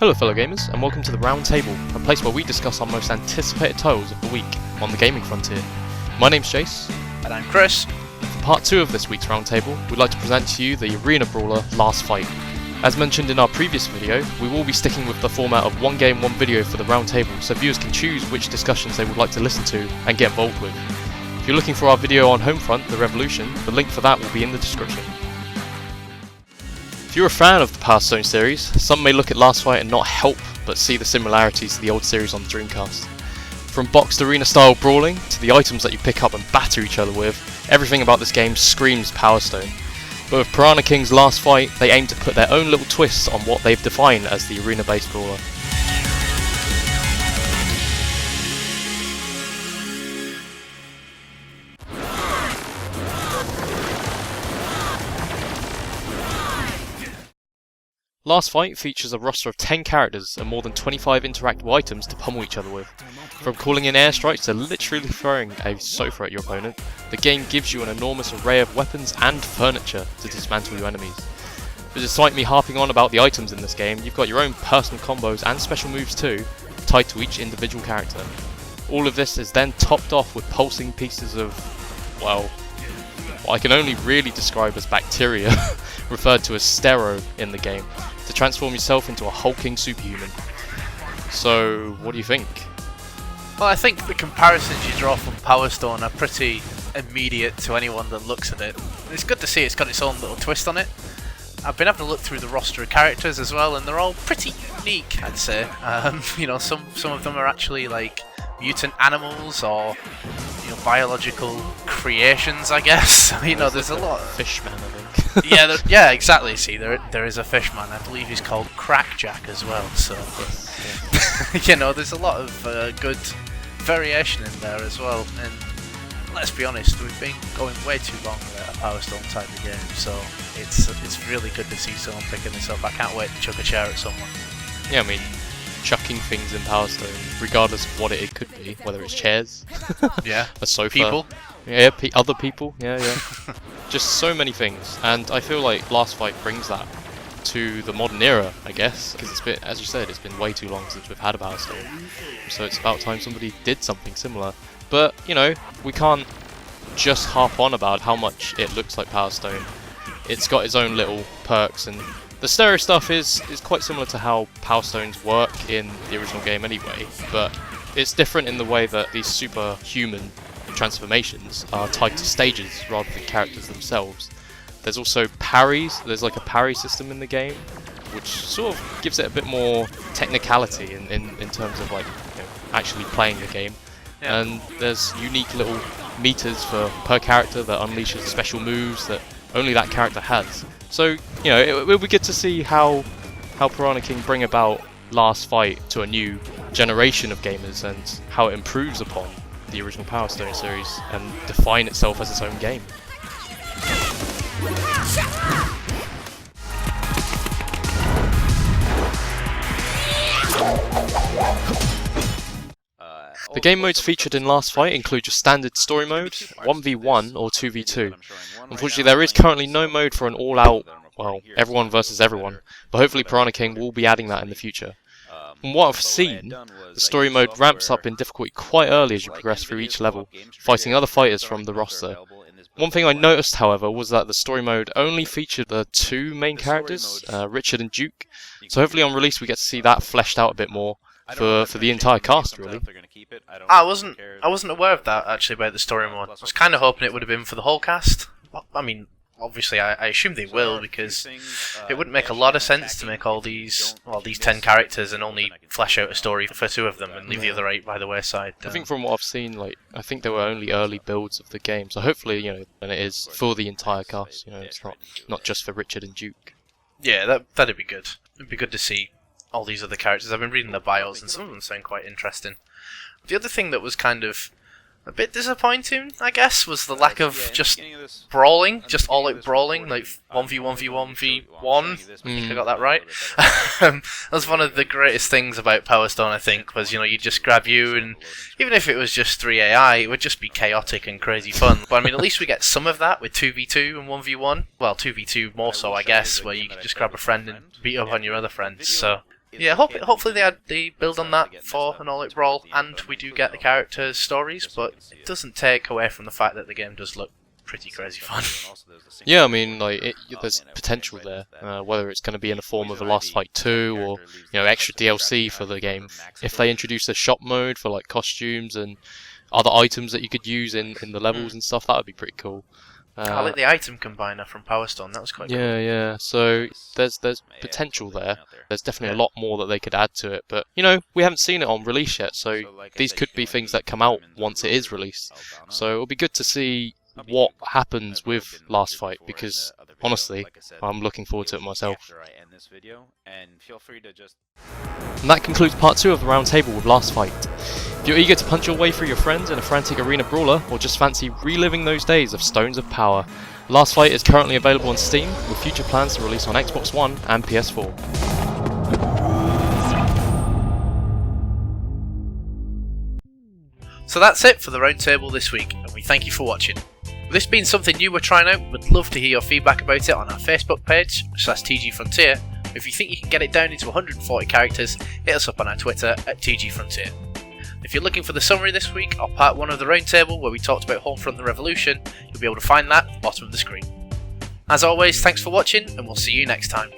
Hello fellow gamers, and welcome to the Round Table, a place where we discuss our most anticipated titles of the week on the gaming frontier. My name's Jace. And I'm Chris. For part 2 of this week's Round Table, we'd like to present to you the arena brawler Lastfight. As mentioned in our previous video, we will be sticking with the format of one game, one video for the Round Table, so viewers can choose which discussions they would like to listen to and get involved with. If you're looking for our video on Homefront, The Revolution, the link for that will be in the description. If you're a fan of the Powerstone series, some may look at Lastfight and not help but see the similarities to the old series on the Dreamcast. From boxed arena style brawling to the items that you pick up and batter each other with, everything about this game screams Powerstone. But with PiranaKing's Lastfight, they aim to put their own little twists on what they've defined as the arena based brawler. Lastfight features a roster of 10 characters and more than 25 interactable items to pummel each other with. From calling in airstrikes to literally throwing a sofa at your opponent, the game gives you an enormous array of weapons and furniture to dismantle your enemies. But despite me harping on about the items in this game, you've got your own personal combos and special moves too, tied to each individual character. All of this is then topped off with pulsing pieces of, well, what I can only really describe as bacteria, referred to as stero in the game, to transform yourself into a hulking superhuman. So, what do you think? Well, I think the comparisons you draw from Powerstone are pretty immediate to anyone that looks at it. It's good to see it's got its own little twist on it. I've been having a look through the roster of characters as well, and they're all pretty unique, I'd say. You know, some of them are actually like mutant animals or biological creations, I guess. You know, there's a lot. Fishman, I think. yeah, exactly. See, there is a fishman. I believe he's called Crackjack as well. So, you know, there's a lot of good variation in there as well. And let's be honest, we've been going way too long with a Powerstone type of game. So it's really good to see someone picking this up. I can't wait to chuck a chair at someone. Yeah, I mean, chucking things in Powerstone, regardless of what it could be, whether it's chairs, yeah, a sofa, people, yeah, other people, yeah, just so many things. And I feel like Lastfight brings that to the modern era, I guess, because it's been, as you said, it's been way too long since we've had a Powerstone, so it's about time somebody did something similar. But you know, we can't just harp on about how much it looks like Powerstone. It's got its own little perks, and the stereo stuff is quite similar to how Powerstones work in the original game anyway, but it's different in the way that these superhuman transformations are tied to stages rather than characters themselves. There's also parries. There's like a parry system in the game, which sort of gives it a bit more technicality in terms of like, you know, actually playing the game. Yeah. And there's unique little meters per character that unleashes special moves that only that character has. So, you know, it will be good to see how PiranaKing bring about Lastfight to a new generation of gamers and how it improves upon the original Powerstone series and define itself as its own game. The game modes featured in Lastfight include your standard story mode, 1v1 or 2v2. Unfortunately, there is currently no mode for an all-out, well, everyone versus everyone, but hopefully PiranaKing will be adding that in the future. From what I've seen, the story mode ramps up in difficulty quite early as you progress through each level, fighting other fighters from the roster. One thing I noticed, however, was that the story mode only featured the two main characters, Richard and Duke, so hopefully on release we get to see that fleshed out a bit more for the entire cast, really. I wasn't aware of that, actually, about the story mode. I was kind of hoping it would have been for the whole cast. I mean, obviously I assume they will, because it wouldn't make a lot of sense to make all these 10 characters and only flesh out a story for 2 of them and leave the other 8 by the wayside. I think from what I've seen, like, I think there were only early builds of the game, so hopefully, you know, and it is for the entire cast, you know, it's not just for Richard and Duke. Yeah, that'd be good. It'd be good to see all these other characters. I've been reading their bios and some of them sound quite interesting. The other thing that was kind of a bit disappointing, I guess, was the lack of just brawling, just all-out brawling, like 1v1v1v1, I think I got that right. That's one of the greatest things about Powerstone, I think, was, you know, you just grab you, and even if it was just 3 AI, it would just be chaotic and crazy fun. But I mean, at least we get some of that with 2v2 and 1v1. Well, 2v2 more so, I guess, where you can just grab a friend and beat up on your other friends. So Yeah, hopefully they build on that for an all-out brawl, and we do get the characters' stories, but it doesn't take away from the fact that the game does look pretty crazy fun. Yeah, I mean, like, there's potential there, whether it's going to be in the form of a Lastfight 2 or, extra DLC for the game. If they introduce a shop mode for, like, costumes and other items that you could use in the levels and stuff, that would be pretty cool. I like the item combiner from Powerstone, that was quite cool. Yeah, so there's potential there. There's definitely a lot more that they could add to it, but, we haven't seen it on release yet, so these could be things that come out once it is released. So it'll be good to see what happens with Lastfight, because, honestly, I'm looking forward to it myself. And that concludes part 2 of the Round Table with Lastfight. If you're eager to punch your way through your friends in a frantic arena brawler, or just fancy reliving those days of Stones of Power, Lastfight is currently available on Steam, with future plans to release on Xbox One and PS4. So that's it for the Round Table this week, and we thank you for watching. With this being something new we're trying out, we'd love to hear your feedback about it on our Facebook page, /TGFrontier. If you think you can get it down into 140 characters, hit us up on our Twitter @TGFrontier. If you're looking for the summary this week, or part 1 of the Round Table where we talked about Homefront the Revolution, you'll be able to find that at the bottom of the screen. As always, thanks for watching, and we'll see you next time.